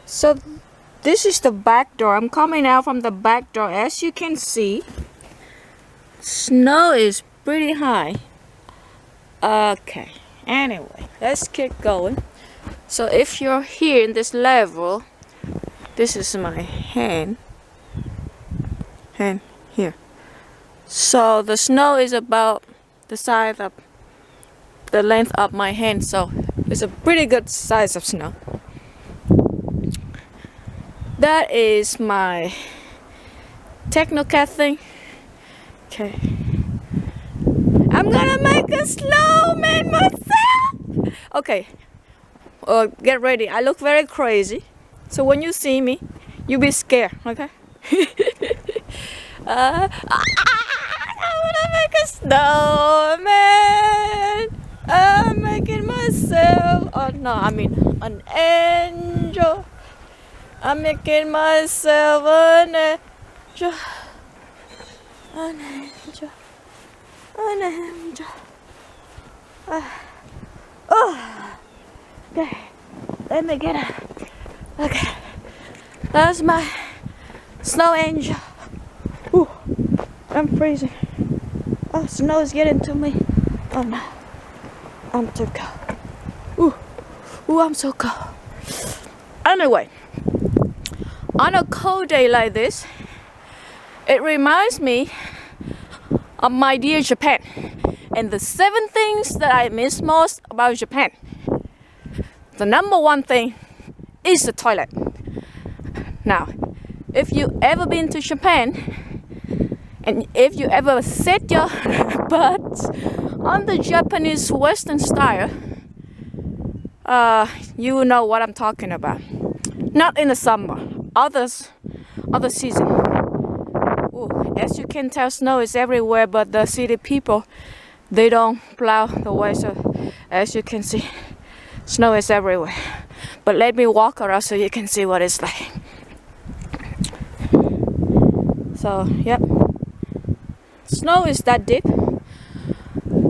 So this is the back door. I'm coming out from the back door. As you can see, snow is pretty high. Okay, anyway, let's keep going. So if you're here in this level, this is my hand here. So the snow is about the size of the length of my hand, so it's a pretty good size of snow. That is my Technocat thing. Okay, I'm gonna make a snowman myself. Okay, get ready. I look very crazy, so when you see me, you be scared. Okay. I wanna make a snowman. I'm making myself. Oh no, I mean an angel. I'm making myself an angel. An angel. An angel. Okay, let me get it. Okay, that's my snow angel. Ooh, I'm freezing. Oh, snow is getting to me. Oh no, I'm too cold. Ooh, I'm so cold. Anyway, on a cold day like this, it reminds me of my dear Japan and the 7 things that I miss most about Japan. The number 1 thing is the toilet. Now, if you ever been to Japan and if you ever set your butt on the Japanese Western style, you will know what I'm talking about. Not in the summer, other season. Ooh, as you can tell, snow is everywhere, but the city people, they don't plow the way, so as you can see, snow is everywhere. But let me walk around so you can see what it's like. So, yep, snow is that deep.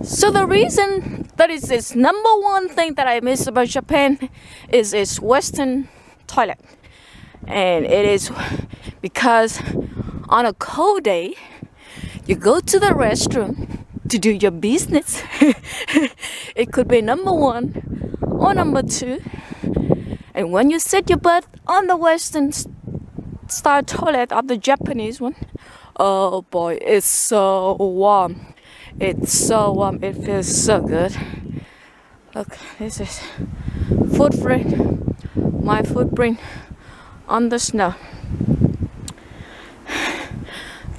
So the reason that is its number 1 thing that I miss about Japan is its Western toilet. And it is because on a cold day, you go to the restroom to do your business. It could be number 1 or number 2. And when you set your butt on the Western style toilet of the Japanese one, oh boy, it's so warm. It's so warm. It feels so good. Look, this is footprint. My footprint on the snow.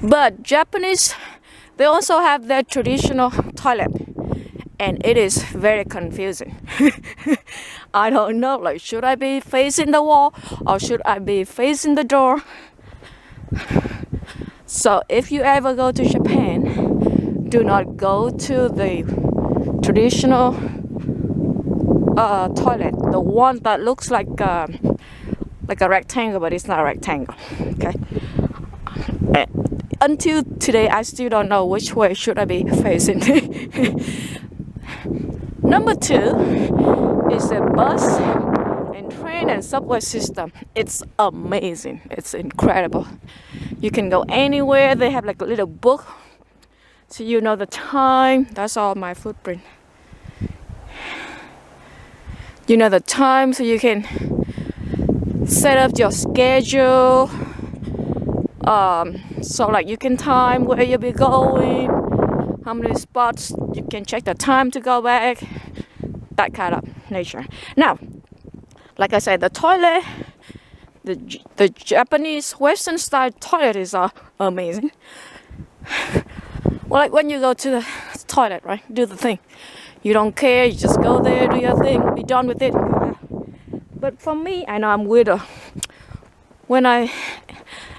But Japanese, they also have their traditional toilet, and it is very confusing. I don't know, like, should I be facing the wall or should I be facing the door? So if you ever go to Japan, do not go to the traditional toilet, the one that looks like a rectangle, but it's not a rectangle. Okay. Until today, I still don't know which way should I be facing. Number 2 is the bus and train and subway system. It's amazing. It's incredible. You can go anywhere. They have like a little book, so you know the time. That's all my footprint. You know the time, so you can set up your schedule. So like you can time where you'll be going, how many spots, you can check the time to go back, that kind of nature. Now, like I said, the toilet, the Japanese Western style toilet is amazing. Well, like when you go to the toilet, right, do the thing. You don't care, you just go there, do your thing, be done with it. But for me, I know I'm weirder. When I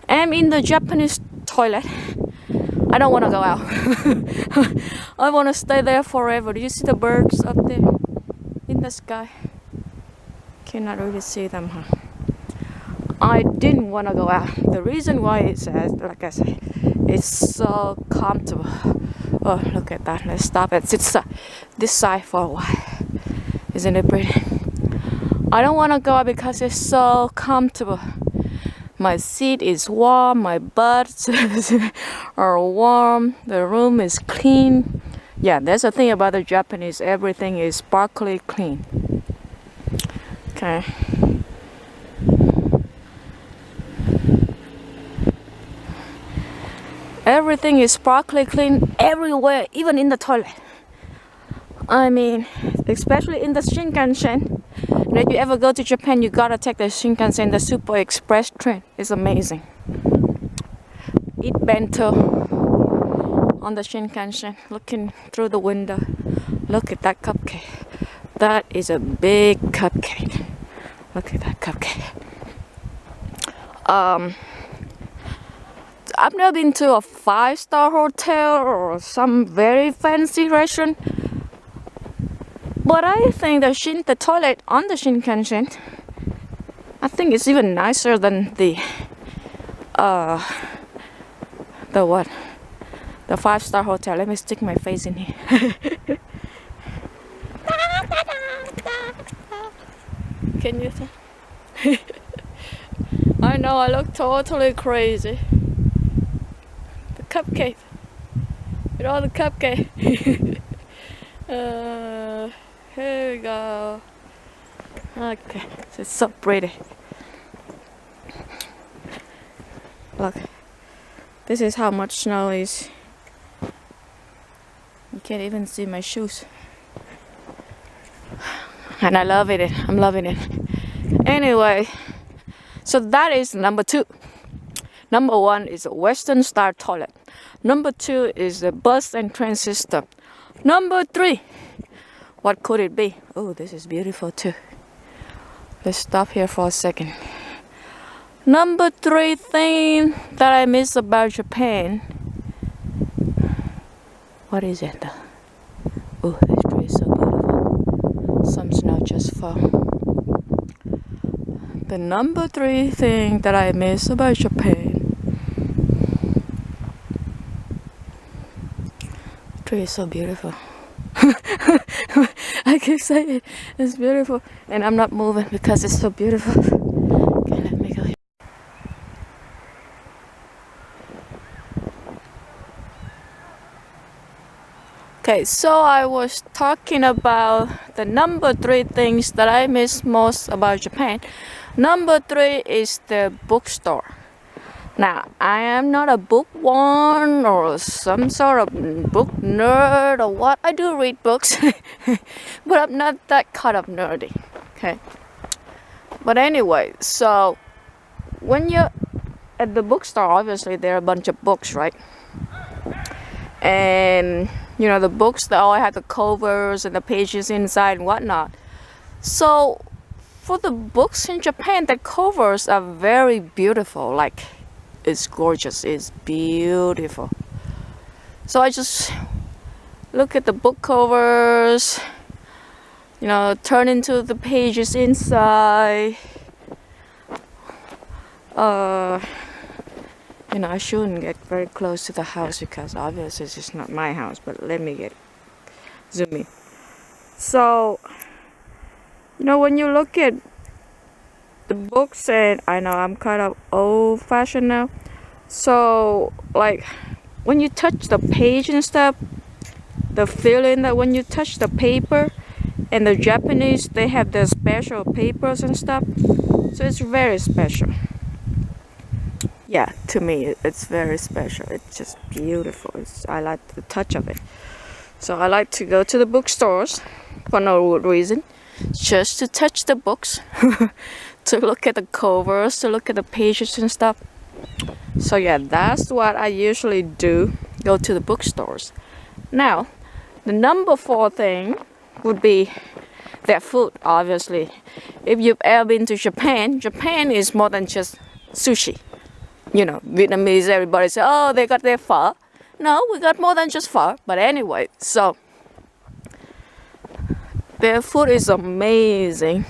am in the Japanese toilet, I don't want to go out. I want to stay there forever. Do you see the birds up there in the sky? Cannot really see them, huh? I didn't want to go out. The reason why is, like I said, it's so comfortable. Oh, look at that. Let's stop at this side for a while. Isn't it pretty? I don't want to go out because it's so comfortable. My seat is warm, my butts are warm, the room is clean. Yeah, that's the thing about the Japanese, everything is sparkly clean. Okay. Everything is sparkly clean everywhere, even in the toilet. I mean, especially in the Shinkansen. If you ever go to Japan, you gotta take the Shinkansen, the Super Express train. It's amazing. Eat bento on the Shinkansen, looking through the window. Look at that cupcake. That is a big cupcake. Look at that cupcake. I've never been to a 5-star hotel or some very fancy restaurant. But I think the toilet on the Shinkansen, I think it's even nicer than the 5-star hotel. Let me stick my face in here. Can you see? I know I look totally crazy. The cupcake. With all the cupcake. Here we go. Okay, it's so pretty. Look, this is how much snow is. You can't even see my shoes. And I love it. I'm loving it. Anyway, so that is number 2. Number 1 is a Western style toilet. Number 2 is the bus and train system. Number 3, what could it be? Oh, this is beautiful too. Let's stop here for a second. Number 3 thing that I miss about Japan. What is it though? Oh, this tree is so beautiful. Some snow just fell. The number 3 thing that I miss about Japan. The tree is so beautiful. I keep saying it. It's beautiful, and I'm not moving because it's so beautiful. Okay, let me go here. Okay, so I was talking about the number 3 things that I miss most about Japan. Number 3 is the bookstore. Now, I am not a bookworm or some sort of book nerd or what. I do read books, but I'm not that kind of nerdy, okay? But anyway, so when you're at the bookstore, obviously there are a bunch of books, right? And, you know, the books, they all have the covers and the pages inside and whatnot. So, for the books in Japan, the covers are very beautiful, like, it's gorgeous, it's beautiful. So I just look at the book covers, you know, turn into the pages inside. You know, I shouldn't get very close to the house because obviously it's just not my house, but let me zoom in. So, you know, when you look at the books, and I know I'm kind of old-fashioned now, so like when you touch the page and stuff, the feeling that when you touch the paper, and the Japanese, they have their special papers and stuff, so it's very special. Yeah, to me it's very special. It's just beautiful. I like the touch of it. So I like to go to the bookstores for no reason, just to touch the books. To look at the covers, to look at the pages and stuff. So yeah, that's what I usually do, go to the bookstores. Now, the number 4 thing would be their food, obviously. If you've ever been to Japan, Japan is more than just sushi. You know, Vietnamese, everybody say, oh, they got their pho. No, we got more than just pho. But anyway, so their food is amazing.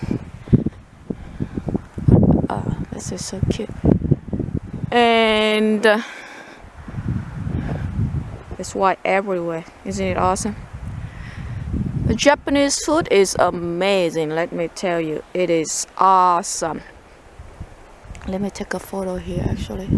This is so cute. And it's white everywhere. Isn't it awesome? Japanese food is amazing, let me tell you. It is awesome. Let me take a photo here actually.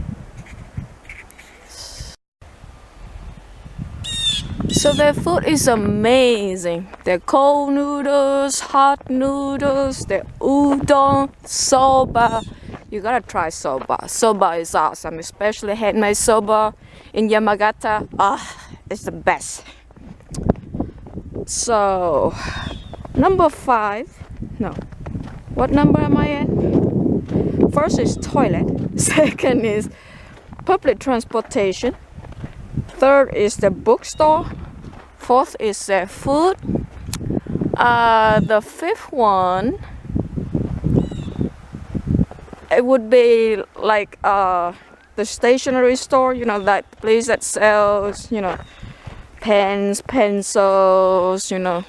So their food is amazing. Their cold noodles, hot noodles, their udon, soba. You gotta try soba. Soba is awesome, especially handmade soba in Yamagata. It's the best. So, number 5. No. What number am I in? First is toilet. Second is public transportation. Third is the bookstore. Fourth is food. The fifth one, it would be like the stationery store, you know, that place that sells, you know, pens, pencils, you know,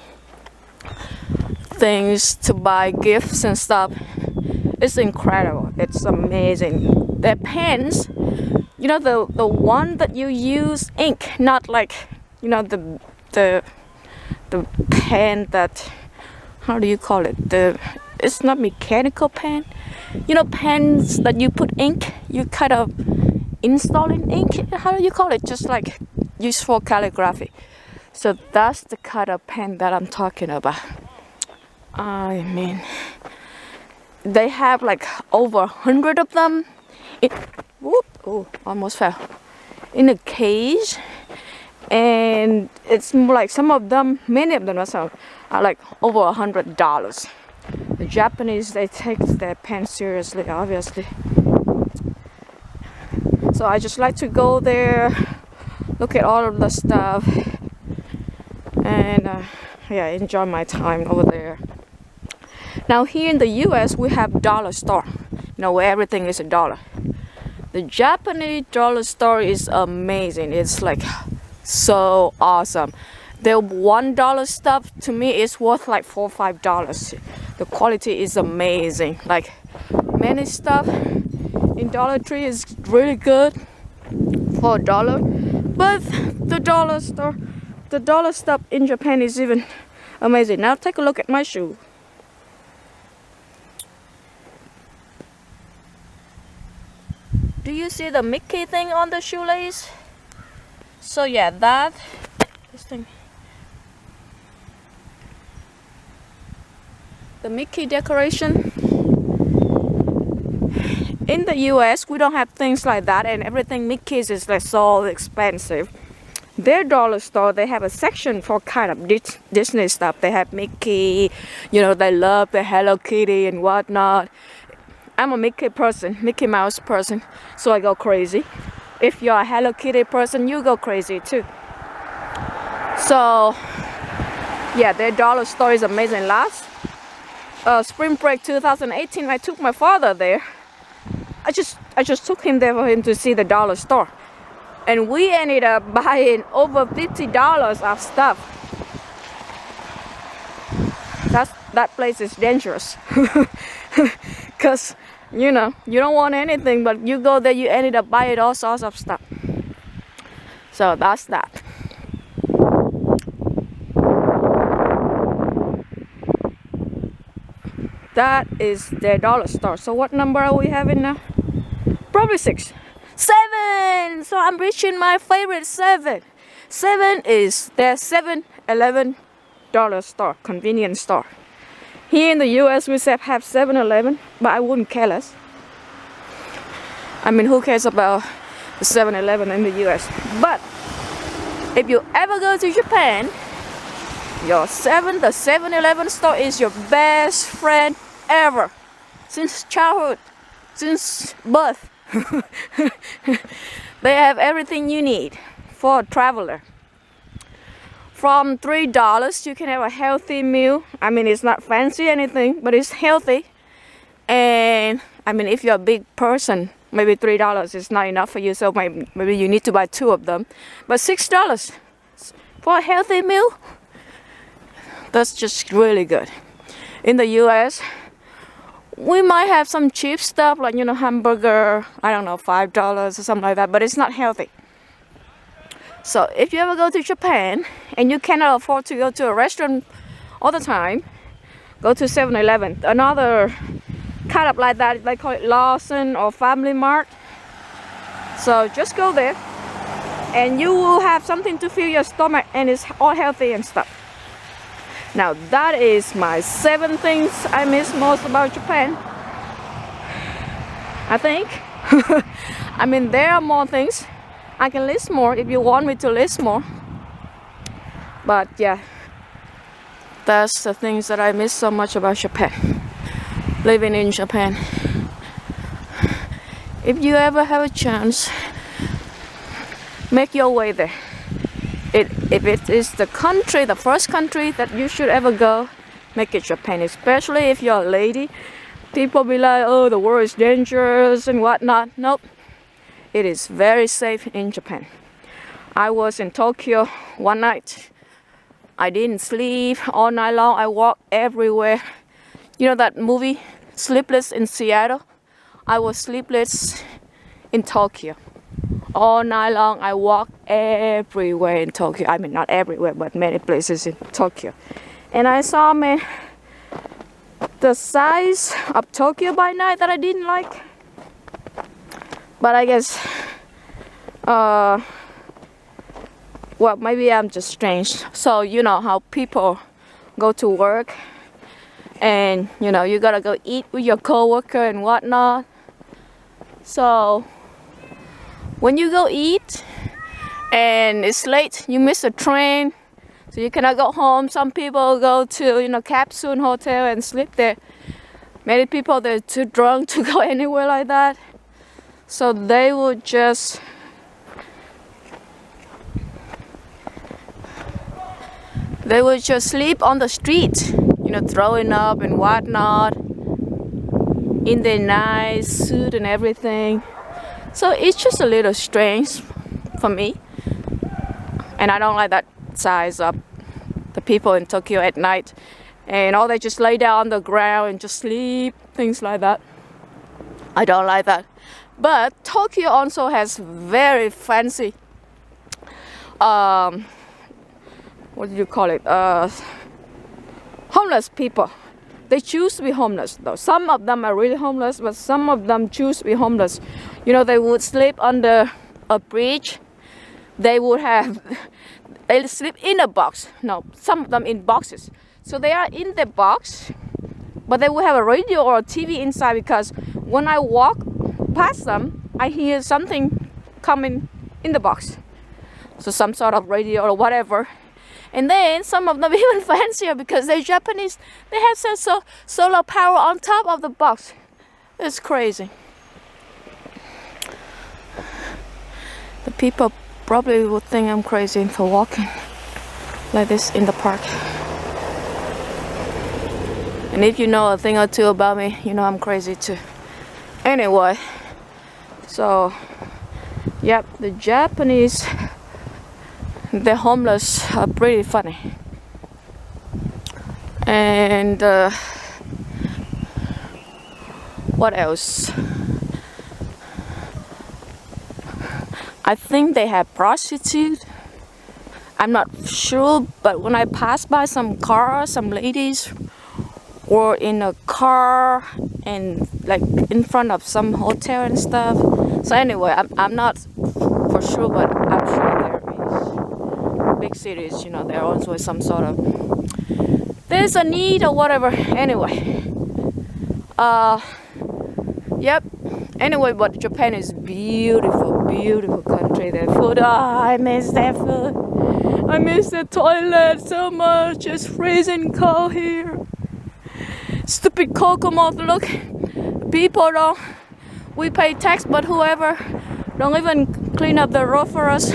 things to buy gifts and stuff. It's incredible. It's amazing. Their pens, you know, the one that you use ink, not like, you know, the pen that, how do you call it? It's not mechanical pen. You know, pens that you put ink, you kind of install in ink. How do you call it? Just like used for calligraphy. So that's the kind of pen that I'm talking about. I mean, they have like over 100 of them. Oh, almost fell. In a cage. And it's like some of them, many of them are like over $100. The Japanese, they take their pen seriously, obviously. So I just like to go there, look at all of the stuff, and yeah, enjoy my time over there. Now here in the US, we have dollar store, you know, where everything is $1. The Japanese dollar store is amazing. It's like so awesome. The $1 stuff to me is worth like $4 or $5. The quality is amazing. Like many stuff in Dollar Tree is really good for $1, but the dollar store, the dollar stuff in Japan is even amazing. Now take a look at my shoe. Do you see the Mickey thing on the shoelace? So yeah, this thing, the Mickey decoration. In the US, we don't have things like that, and everything Mickey's is like so expensive. Their dollar store, they have a section for kind of Disney stuff. They have Mickey, you know, they love the Hello Kitty and whatnot. I'm a Mickey person, Mickey Mouse person, so I go crazy. If you're a Hello Kitty person, you go crazy too. So yeah, their dollar store is amazing. Last spring break 2018, I took my father there. I just took him there for him to see the dollar store, and we ended up buying over $50 of stuff. That place is dangerous because you know, you don't want anything, but you go there, you ended up buying all sorts of stuff. So that's that. That is their dollar store. So what number are we having now? Probably 6. 7! So I'm reaching my favorite 7. 7 is their 7-Eleven dollar store, convenience store. Here in the US, we have 7-Eleven, but I wouldn't care less. I mean, who cares about the 7-Eleven in the US? But if you ever go to Japan, the 7-Eleven store is your best friend ever. Since childhood, since birth. They have everything you need for a traveler. From $3, you can have a healthy meal. I mean, it's not fancy anything, but it's healthy. And I mean, if you're a big person, maybe $3 is not enough for you, so maybe you need to buy 2 of them. But $6 for a healthy meal, that's just really good. In the US, we might have some cheap stuff like, you know, hamburger, I don't know, $5 or something like that, but it's not healthy. So if you ever go to Japan and you cannot afford to go to a restaurant all the time. Go to 7-Eleven. Another kind of like that, they call it Lawson or Family Mart. So just go there and you will have something to fill your stomach, and it's all healthy and stuff. Now that is my 7 things I miss most about Japan, I think. I mean, there are more things. I can list more if you want me to list more. But yeah, that's the things that I miss so much about Japan. Living in Japan. If you ever have a chance, make your way there. If it is the country, the first country that you should ever go, make it Japan. Especially if you're a lady. People be like, oh, the world is dangerous and whatnot. Nope. It is very safe in Japan. I was in Tokyo one night. I didn't sleep all night long. I walked everywhere. You know that movie, Sleepless in Seattle? I was sleepless in Tokyo. All night long, I walked everywhere in Tokyo. I mean, not everywhere, but many places in Tokyo. And I saw, man, the size of Tokyo by night that I didn't like. But I guess, well, maybe I'm just strange. So, you know how people go to work and, you know, you gotta go eat with your coworker and whatnot. So, when you go eat and it's late, you miss a train, so you cannot go home. Some people go to, you know, capsule hotel and sleep there. Many people, they're too drunk to go anywhere like that. So they would just sleep on the street, you know, throwing up and whatnot, in their nice suit and everything. So it's just a little strange for me. And I don't like that size of the people in Tokyo at night. And all they just lay down on the ground and just sleep, things like that. I don't like that. But Tokyo also has very fancy, what do you call it? Homeless people. They choose to be homeless though. Some of them are really homeless, but some of them choose to be homeless. You know, they would sleep under a bridge. They sleep in a box. No, some of them in boxes. So they are in the box, but they will have a radio or a TV inside, because when I walk past them, I hear something coming in the box. So some sort of radio or whatever. And then some of them even fancier, because they're Japanese. They have some solar power on top of the box. It's crazy. The people probably would think I'm crazy for walking like this in the park. And if you know a thing or two about me, you know I'm crazy too. Anyway, so yep, the Japanese, the homeless are pretty funny. And what else? I think they have prostitutes. I'm not sure, but when I pass by some cars, some ladies were in a car and like in front of some hotel and stuff. So anyway, I'm not for sure, but I'm sure there is. Big cities, you know, there are always some sort of, there's a need or whatever. Anyway, yep. Anyway, but Japan is beautiful, beautiful country. Their food, I miss their food. I miss the toilet so much. It's freezing cold here. Stupid Kokomo, look. People don't, we pay tax, but whoever don't even clean up the road for us.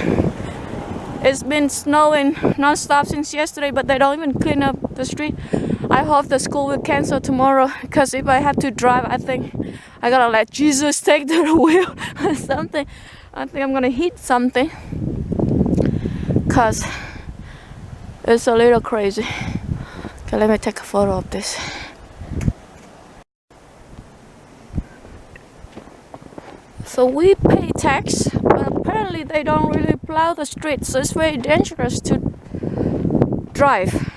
It's been snowing non-stop since yesterday, but they don't even clean up the street. I hope the school will cancel tomorrow, because if I have to drive, I think I gotta let Jesus take the wheel or something. I think I'm gonna hit something, because it's a little crazy. Okay, let me take a photo of this. So we pay tax, but apparently they don't really plow the streets, so it's very dangerous to drive.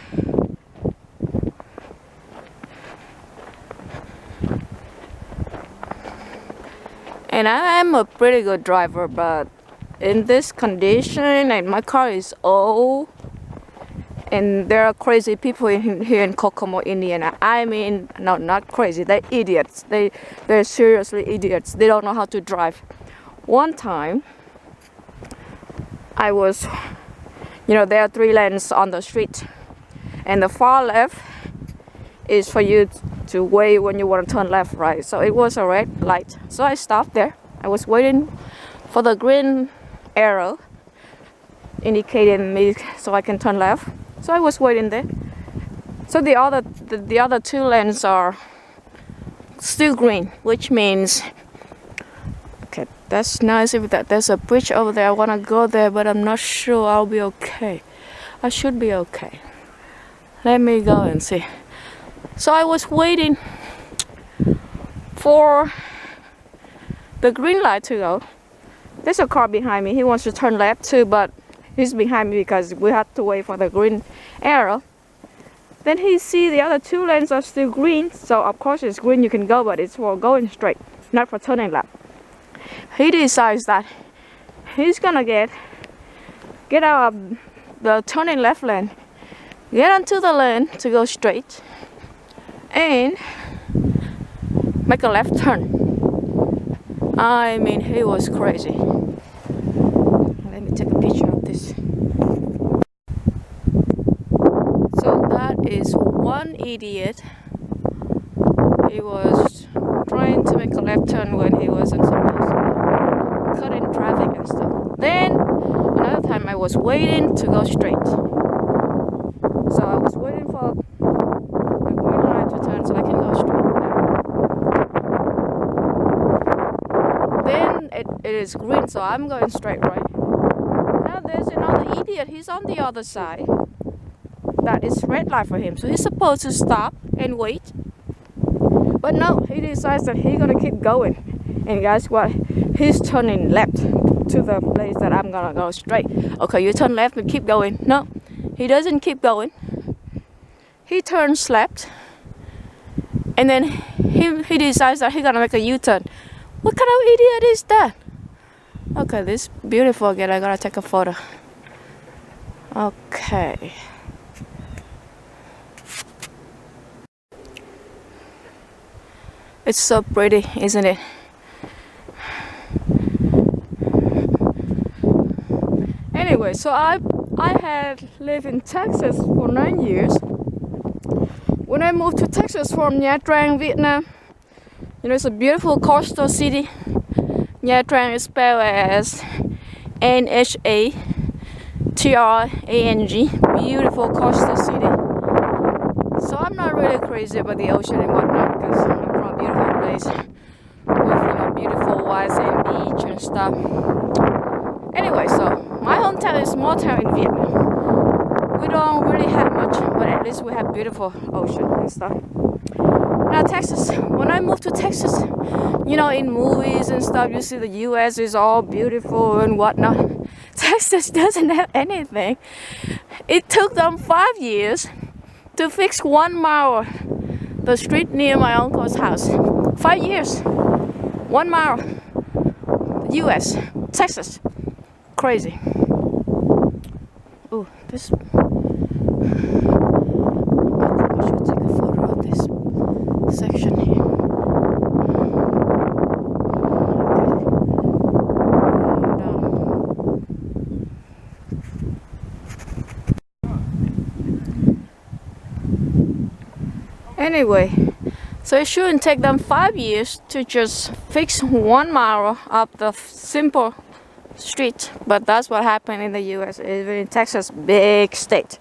And I am a pretty good driver, but in this condition, and my car is old, and there are crazy people here in Kokomo, Indiana. I mean, no, not crazy. They're idiots. They're seriously idiots. They don't know how to drive. One time, I was, there are 3 lanes on the street, and the far left is for you to wait when you want to turn left, right? So it was a red light. So I stopped there. I was waiting for the green arrow indicating me so I can turn left. So I was waiting there. So the other 2 lanes are still green, which means, okay, that's nice. If there's a bridge over there, I want to go there, but I'm not sure I'll be okay. I should be okay. Let me go and see. So I was waiting for the green light to go. There's a car behind me. He wants to turn left too, but he's behind me because we had to wait for the green arrow. Then he sees the other 2 lanes are still green, so of course it's green, you can go, but it's for going straight, not for turning left. He decides that he's gonna get out of the turning left lane, get onto the lane to go straight, and make a left turn. I mean, he was crazy. Let me take a picture of this. So that is one idiot. He was trying to make a left turn when he wasn't supposed to, cutting traffic and stuff. Then another time I was waiting to go straight. So I was waiting for the green light to turn so I can go straight. Then it is green, so I'm going straight, right? Now there's another idiot. He's on the other side. That is red light for him, so he's supposed to stop and wait. But no, he decides that he's gonna keep going. And guess what? He's turning left to the place that I'm gonna go straight. Okay, you turn left and keep going. No, he doesn't keep going. He turns left, and then he decides that he's gonna make a U-turn. What kind of idiot is that? Okay, this beautiful again. I gotta take a photo. Okay. It's so pretty, isn't it? Anyway, so I had lived in Texas for 9 years. When I moved to Texas from Nha Trang, Vietnam, it's a beautiful coastal city. Nha Trang is spelled as NHATRANG. Beautiful coastal city. So I'm not really crazy about the ocean and whatnot because I'm from a beautiful place with beautiful white sand beach and stuff. Anyway, so my hometown is a small town in Vietnam. We don't really have much, but at least we have beautiful ocean and stuff. Now Texas, when I moved to Texas, in movies and stuff, you see the US is all beautiful and whatnot. Texas doesn't have anything. It took them 5 years to fix 1 mile the street near my uncle's house. 5 years. 1 mile. US. Texas. Crazy. Oh, this. I think I should take a photo of this section here. Anyway, so it shouldn't take them 5 years to just fix 1 mile of the simple street, but that's what happened in the US, even in Texas, big state.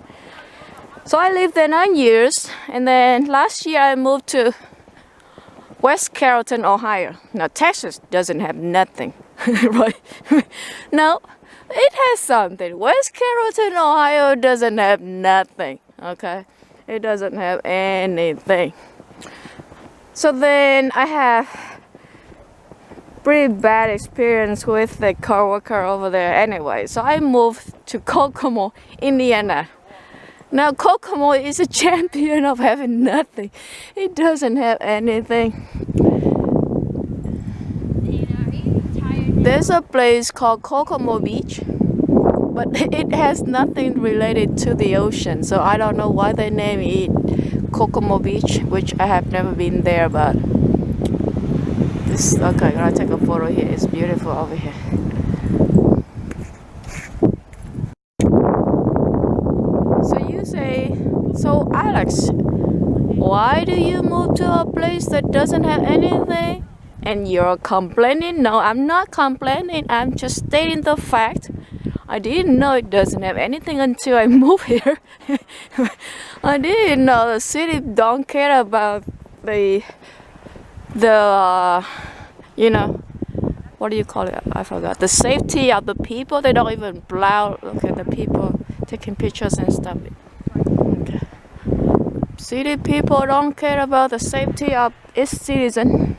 So I lived there 9 years, and then last year I moved to West Carrollton, Ohio. Now Texas doesn't have nothing, right? No, it has something. West Carrollton, Ohio doesn't have nothing, okay? It doesn't have anything. So then I have pretty bad experience with the coworker over there anyway. So I moved to Kokomo, Indiana. Now Kokomo is a champion of having nothing. It doesn't have anything. there's a place called Kokomo Beach, but it has nothing related to the ocean, so I don't know why they name it Kokomo Beach, which I have never been there. But this, okay, I'm gonna take a photo here. It's beautiful over here. So you say, so Alex, why do you move to a place that doesn't have anything? And you're complaining? No, I'm not complaining. I'm just stating the fact. I didn't know it doesn't have anything until I moved here. I didn't know the city don't care about the you know, what do you call it? I forgot. The safety of the people. They don't even plow. Look at the people taking pictures and stuff. Okay. City people don't care about the safety of its citizens.